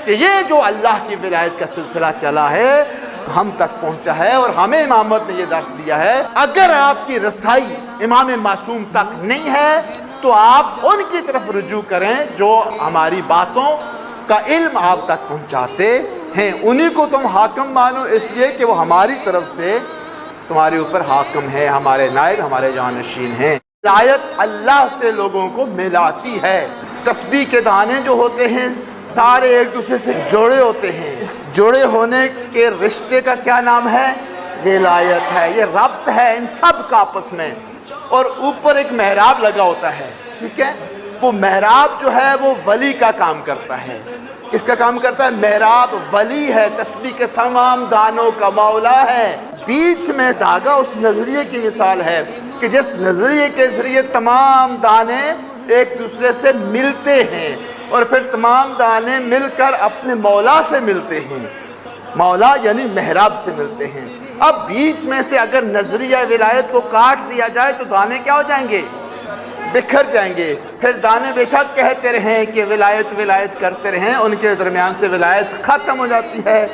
کہ یہ جو اللہ کی ولایت کا سلسلہ چلا ہے ہم تک پہنچا ہے اور ہمیں امامت نے یہ درس دیا ہے، اگر آپ کی رسائی امام معصوم تک نہیں ہے تو آپ ان کی طرف رجوع کریں جو ہماری باتوں کا علم آپ تک پہنچاتے ہیں، انہی کو تم حاکم مانو، اس لیے کہ وہ ہماری طرف سے تمہارے اوپر حاکم ہے، ہمارے نائب، ہمارے جانشین ہیں۔ ولایت اللہ سے لوگوں کو ملاتی ہے۔ تسبیح کے دانے جو ہوتے ہیں سارے ایک دوسرے سے جڑے ہوتے ہیں، اس جڑے ہونے کے رشتے کا کیا نام ہے؟ ولایت ہے۔ یہ ربط ہے ان سب کا آپس میں، اور اوپر ایک محراب لگا ہوتا ہے، ٹھیک ہے؟ وہ محراب جو ہے وہ ولی کا کام کرتا ہے۔ کس کا کام کرتا ہے؟ محراب ولی ہے، تسبیح کے تمام دانوں کا مولا ہے۔ بیچ میں دھاگا اس نظریے کی مثال ہے کہ جس نظریے کے ذریعے تمام دانے ایک دوسرے سے ملتے ہیں اور پھر تمام دانے مل کر اپنے مولا سے ملتے ہیں، مولا یعنی محراب سے ملتے ہیں۔ اب بیچ میں سے اگر نظریہ ولایت کو کاٹ دیا جائے تو دانے کیا ہو جائیں گے؟ بکھر جائیں گے۔ پھر دانے بے شک کہتے رہیں کہ ولایت ولایت کرتے رہیں، ان کے درمیان سے ولایت ختم ہو جاتی ہے۔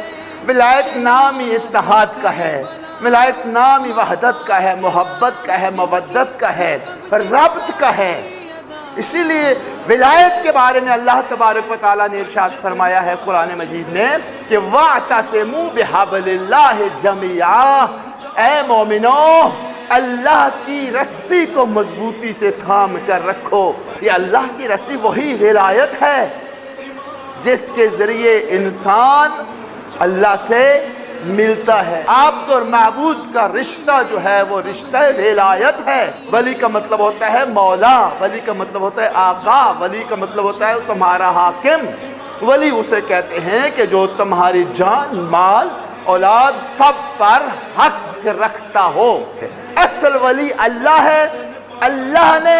ولایت نام ہی اتحاد کا ہے، ولایت نام ہی وحدت کا ہے، محبت کا ہے، مودت کا ہے، ربط کا ہے۔ اسی لیے ولایت کے بارے میں اللہ تبارک و تعالیٰ نے ارشاد فرمایا ہے قرآن مجید میں کہ وَاعْتَصِمُوا بِحَبْلِ اللَّهِ جَمِيعًا، اے مومنو اللہ کی رسی کو مضبوطی سے تھام کر رکھو۔ یہ اللہ کی رسی وہی ولایت ہے جس کے ذریعے انسان اللہ سے ملتا ہے۔ عبد اور معبود کا رشتہ جو ہے وہ رشتہ ولایت ہے۔ ولی کا مطلب ہوتا ہے مولا، ولی کا مطلب ہوتا ہے آقا، ولی کا مطلب ہوتا ہے تمہارا حاکم۔ ولی اسے کہتے ہیں کہ جو تمہاری جان، مال، اولاد سب پر حق رکھتا ہو۔ اصل ولی اللہ ہے۔ اللہ نے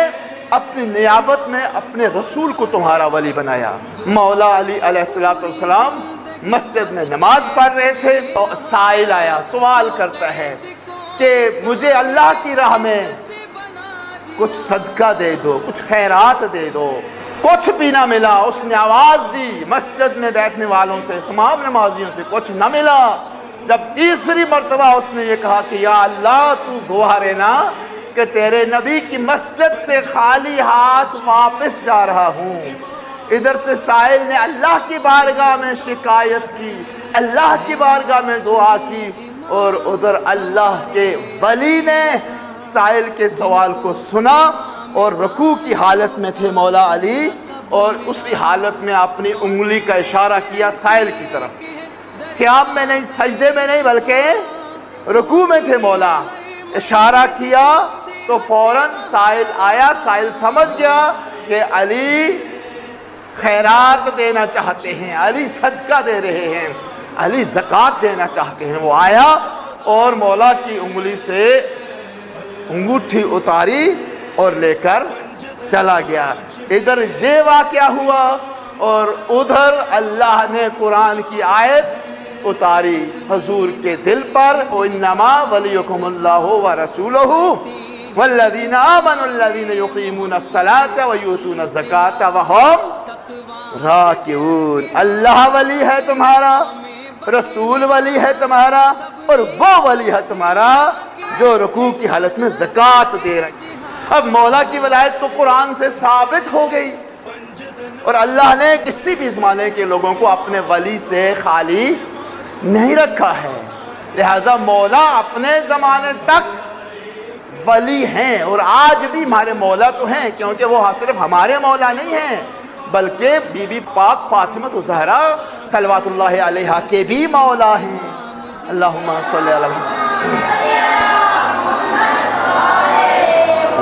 اپنی نیابت میں اپنے رسول کو تمہارا ولی بنایا۔ مولا علی علیہ السلام مسجد میں نماز پڑھ رہے تھے اور سائل آیا، سوال کرتا ہے کہ مجھے اللہ کی راہ میں کچھ صدقہ دے دو، کچھ خیرات دے دو۔ کچھ بھی نہ ملا۔ اس نے آواز دی مسجد میں بیٹھنے والوں سے، تمام نمازیوں سے، کچھ نہ ملا۔ جب تیسری مرتبہ اس نے یہ کہا کہ یا اللہ تو گواہ رہنا کہ تیرے نبی کی مسجد سے خالی ہاتھ واپس جا رہا ہوں۔ ادھر سے سائل نے اللہ کی بارگاہ میں شکایت کی، اللہ کی بارگاہ میں دعا کی، اور ادھر اللہ کے ولی نے سائل کے سوال کو سنا اور رکوع کی حالت میں تھے مولا علی، اور اسی حالت میں اپنی انگلی کا اشارہ کیا سائل کی طرف۔ قیام میں نہیں، سجدے میں نہیں، بلکہ رکوع میں تھے مولا۔ اشارہ کیا تو فوراً سائل آیا۔ سائل سمجھ گیا کہ علی خیرات دینا چاہتے ہیں، علی صدقہ دے رہے ہیں، علی زکوٰۃ دینا چاہتے ہیں۔ وہ آیا اور مولا کی انگلی سے انگوٹھی اتاری اور لے کر چلا گیا۔ ادھر یہ واقعہ ہوا اور ادھر اللہ نے قرآن کی آیت اتاری حضور کے دل پر، وَإِنَّمَا وَلِيُّكُمُ اللَّهُ وَرَسُولُهُ وَالَّذِينَ آمَنُوا الَّذِينَ يُقِيمُونَ الصَّلَاةَ وَيُؤْتُونَ الزَّكَاةَ وَهُمْ راكعون۔ اللہ ولی ہے تمہارا، رسول ولی ہے تمہارا، اور وہ ولی ہے تمہارا جو رکوع کی حالت میں زکوٰۃ دے رہا ہے۔ اب مولا کی ولایت تو قرآن سے ثابت ہو گئی، اور اللہ نے کسی بھی زمانے کے لوگوں کو اپنے ولی سے خالی نہیں رکھا ہے، لہذا مولا اپنے زمانے تک ولی ہیں، اور آج بھی ہمارے مولا تو ہیں، کیونکہ وہ صرف ہمارے مولا نہیں ہیں بلکہ بی بی پاک فاطمہ الزہرا صلوات اللہ علیہا کے بھی مولا ہیں۔ اللہم صلی اللہ علیہ وسلم۔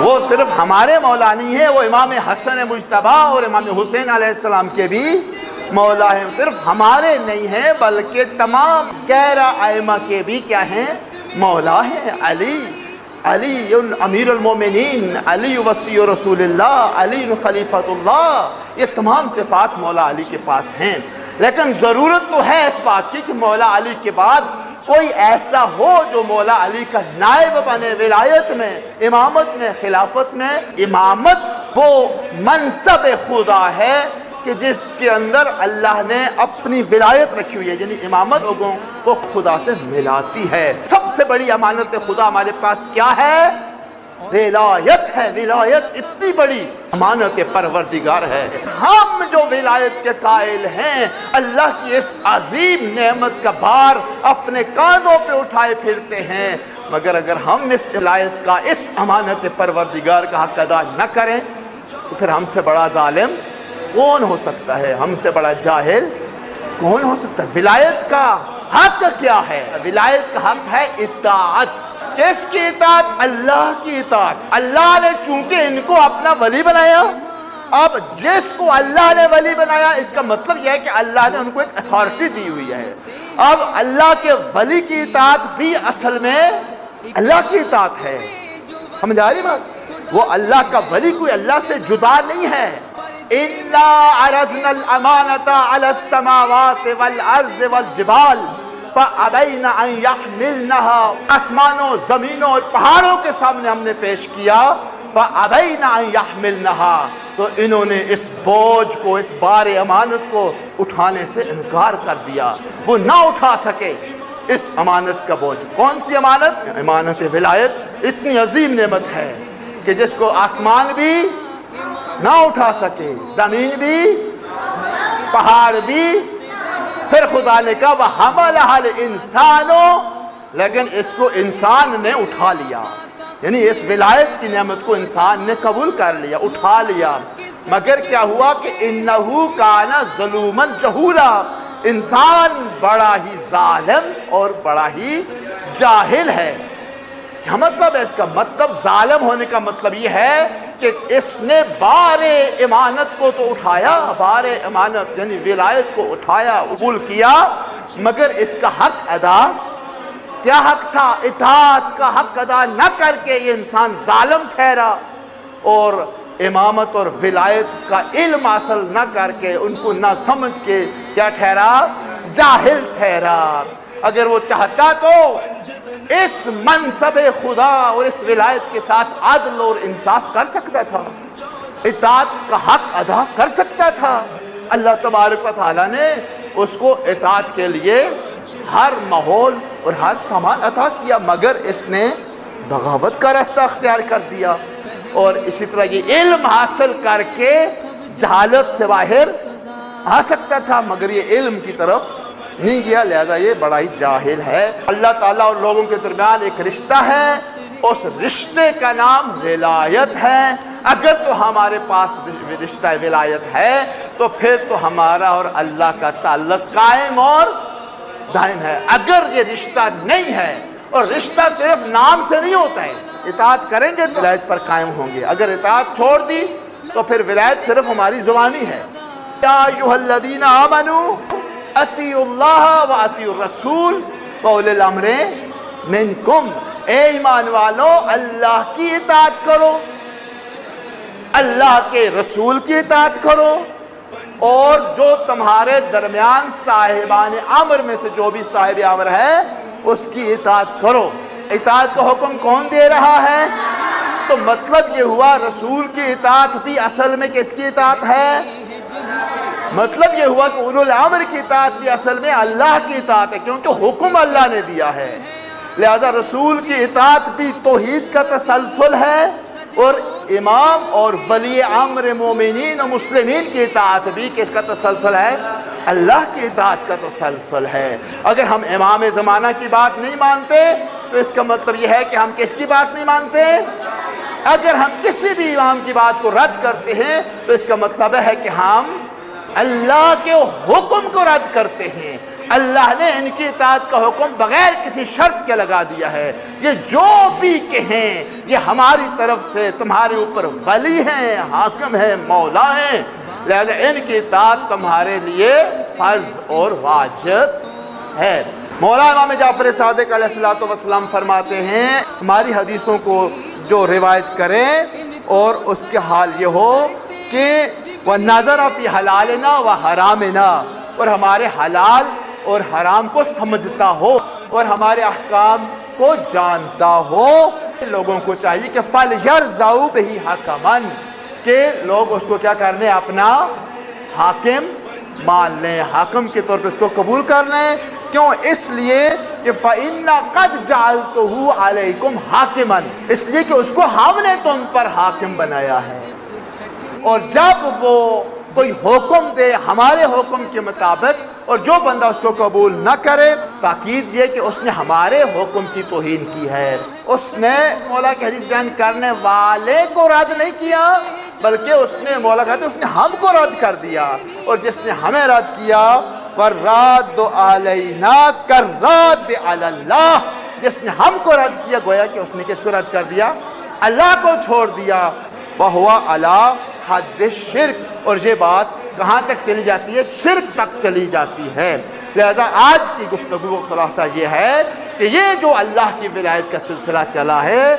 وہ صرف ہمارے مولا نہیں ہیں، وہ امام حسن مجتبی اور امام حسین علیہ السلام کے بھی مولا ہیں۔ صرف ہمارے نہیں ہیں بلکہ تمام غیر ائمہ کے بھی کیا ہیں؟ مولا ہیں۔ علی امیر المومنین، علی وصی رسول اللہ، علی خلیفۃ اللہ، یہ تمام صفات مولا علی کے پاس ہیں۔ لیکن ضرورت تو ہے اس بات کی کہ مولا علی کے بعد کوئی ایسا ہو جو مولا علی کا نائب بنے ولایت میں، امامت میں، خلافت میں۔ امامت وہ منصب خدا ہے کہ جس کے اندر اللہ نے اپنی ولایت رکھی ہوئی ہے، یعنی امامت لوگوں کو خدا سے ملاتی ہے۔ سب سے بڑی امانت خدا ہمارے پاس کیا ہے؟ ولایت ہے۔ ولایت اتنی بڑی امانت پروردگار ہے۔ ہم جو ولایت کے قائل ہیں، اللہ کی اس عظیم نعمت کا بھار اپنے کاندھوں پہ اٹھائے پھرتے ہیں، مگر اگر ہم اس ولایت کا، اس امانت پروردگار کا حق ادا نہ کریں تو پھر ہم سے بڑا ظالم کون ہو سکتا ہے؟ ہم سے بڑا جاہل کون ہو سکتا ہے؟ ولایت کا حق کیا ہے؟ ولایت کا حق ہے اطاعت۔ کس کی اطاعت؟ اللہ کی اطاعت۔ اللہ نے چونکہ ان کو اپنا ولی بنایا، اب جس کو اللہ نے ولی بنایا اس کا مطلب یہ ہے کہ اللہ نے ان کو ایک اتھارٹی دی ہوئی ہے۔ اب اللہ کے ولی کی اطاعت بھی اصل میں اللہ کی اطاعت ہے۔ سمجھ آ رہی بات؟ وہ اللہ کا ولی کوئی اللہ سے جدا نہیں ہے۔ إِنَّا عَرَضْنَا الْأَمَانَةَ عَلَى السَّمَاوَاتِ وَالْأَرْضِ وَالْجِبَالِ فَأَبَيْنَ أَن يَحْمِلْنَهَا، آسمانوں، زمینوں اور پہاڑوں کے سامنے ہم نے پیش کیا، فَأَبَيْنَ أَن يَحْمِلْنَهَا، تو انہوں نے اس بوجھ کو، اس بار امانت کو اٹھانے سے انکار کر دیا، وہ نہ اٹھا سکے اس امانت کا بوجھ۔ کون سی امانت؟ امانت ولایت۔ اتنی عظیم نعمت ہے کہ جس کو آسمان بھی نہ اٹھا سکے، زمین بھی، پہاڑ بھی، پھر خدا نے کہا وَحَمَلَهَا الْإِنسَانُ، لیکن اس کو انسان نے اٹھا لیا، یعنی اس ولایت کی نعمت کو انسان نے قبول کر لیا، اٹھا لیا، مگر کیا ہوا کہ إِنَّهُ كَانَ ظَلُومًا جَهُولًا، انسان بڑا ہی ظالم اور بڑا ہی جاہل ہے۔ کیا مطلب ہے اس کا؟ مطلب ظالم ہونے کا مطلب یہ ہے کہ اس نے بار امانت کو تو اٹھایا، بار امانت یعنی ولایت کو اٹھایا، قبول کیا، مگر اس کا حق ادا، کیا حق تھا؟ اطاعت کا حق ادا نہ کر کے یہ انسان ظالم ٹھہرا، اور امامت اور ولایت کا علم حاصل نہ کر کے، ان کو نہ سمجھ کے کیا ٹھہرا؟ جاہل ٹھہرا۔ اگر وہ چاہتا تو اس منصب خدا اور اس ولایت کے ساتھ عدل اور انصاف کر سکتا تھا، اطاعت کا حق ادا کر سکتا تھا۔ اللہ تبارک و تعالیٰ نے اس کو اطاعت کے لیے ہر ماحول اور ہر سامان عطا کیا، مگر اس نے بغاوت کا راستہ اختیار کر دیا، اور اسی طرح یہ علم حاصل کر کے جہالت سے باہر آ سکتا تھا، مگر یہ علم کی طرف نہیں گیا، لہذا یہ بڑا ہی جاہل ہے۔ اللہ تعالیٰ اور لوگوں کے درمیان ایک رشتہ ہے، اس رشتے کا نام ولایت ہے۔ اگر تو ہمارے پاس رشتہ ولایت ہے تو پھر تو ہمارا اور اللہ کا تعلق قائم اور دائم ہے۔ اگر یہ رشتہ نہیں ہے، اور رشتہ صرف نام سے نہیں ہوتا ہے، اطاعت کریں گے تو ولایت پر قائم ہوں گے، اگر اطاعت چھوڑ دی تو پھر ولایت صرف ہماری زبانی ہے۔ یا ایھا الذین آمنوا اطیعوا اللہ واطیعوا الرسول واولی الامر منکم، اے ایمان والو اللہ کی اطاعت کرو، اللہ کے رسول کی اطاعت کرو، اور جو تمہارے درمیان صاحبان امر میں سے جو بھی صاحب امر ہے اس کی اطاعت کرو۔ اطاعت کا حکم کون دے رہا ہے؟ تو مطلب یہ ہوا رسول کی اطاعت بھی اصل میں کس کی اطاعت ہے؟ مطلب یہ ہوا کہ اولو الامر کی اطاعت بھی اصل میں اللہ کی اطاعت ہے، کیونکہ حکم اللہ نے دیا ہے۔ لہذا رسول کی اطاعت بھی توحید کا تسلسل ہے، اور امام اور ولی امر مومنین و مسلمین کی اطاعت بھی کس کا تسلسل ہے؟ اللہ کی اطاعت کا تسلسل ہے۔ اگر ہم امام زمانہ کی بات نہیں مانتے تو اس کا مطلب یہ ہے کہ ہم کس کی بات نہیں مانتے؟ اگر ہم کسی بھی امام کی بات کو رد کرتے ہیں تو اس کا مطلب ہے کہ ہم اللہ کے حکم کو رد کرتے ہیں۔ اللہ نے ان کی اطاعت کا حکم بغیر کسی شرط کے لگا دیا ہے، یہ جو بھی کہیں یہ ہماری طرف سے تمہارے اوپر ولی ہیں، حاکم ہیں، مولا ہیں، لہذا ان کی اطاعت تمہارے لیے فرض اور واجب ہے۔ مولا امام جعفر صادق علیہ السلام فرماتے ہیں ہماری حدیثوں کو جو روایت کریں اور اس کے حال یہ ہو کہ وَنَظَرَ فِي حَلَالِنَا وَحَرَامِنَا، اور ہمارے حلال اور حرام کو سمجھتا ہو اور ہمارے احکام کو جانتا ہو۔ لوگوں کو چاہیے کہ فَلْيَرْزَعُوا بِهِ حَكَمًا، کہ لوگ اس کو کیا کرنے اپنا حاکم مان لیں، حاکم کے طور پہ اس کو قبول کر لیں۔ کیوں؟ اس لیے کہ فَإِنَّ قَدْ جَعَلْتُهُ عَلَيْكُمْ حَاكِمًا، اس لیے کہ اس کو ہم نے تم پر حاکم بنایا ہے۔ اور جب وہ کوئی حکم دے ہمارے حکم کے مطابق اور جو بندہ اس کو قبول نہ کرے، تاکید یہ کہ اس نے ہمارے حکم کی توہین کی ہے۔ اس نے مولا کی حدیث بیان کرنے والے کو رد نہیں کیا، بلکہ اس نے مولا کہتے ہیں اس نے ہم کو رد کر دیا، اور جس نے ہمیں رد کیا وَالرَّادُ عَلَيْنَا كَالرَّادِّ عَلَى اللَّهِ، جس نے ہم کو رد کیا گویا کہ اس نے کس کو رد کر دیا؟ اللہ کو چھوڑ دیا۔ وَهُوَ عَلَى حد الشرک، اور یہ بات کہاں تک چلی جاتی ہے؟ شرک تک چلی جاتی ہے۔ لہذا آج کی گفتگو کا خلاصہ یہ ہے کہ یہ جو اللہ کی ولایت کا سلسلہ چلا ہے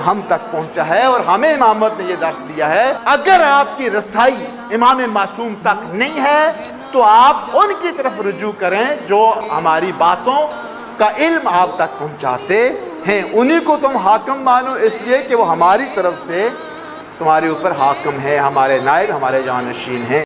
ہم تک پہنچا ہے، اور ہمیں امام محمد نے یہ درس دیا ہے، اگر آپ کی رسائی امام معصوم تک نہیں ہے تو آپ ان کی طرف رجوع کریں جو ہماری باتوں کا علم آپ تک پہنچاتے ہیں، انہی کو تم حاکم مانو، اس لیے کہ وہ ہماری طرف سے تمہارے اوپر حاکم ہے، ہمارے نائب، ہمارے جانشین ہیں۔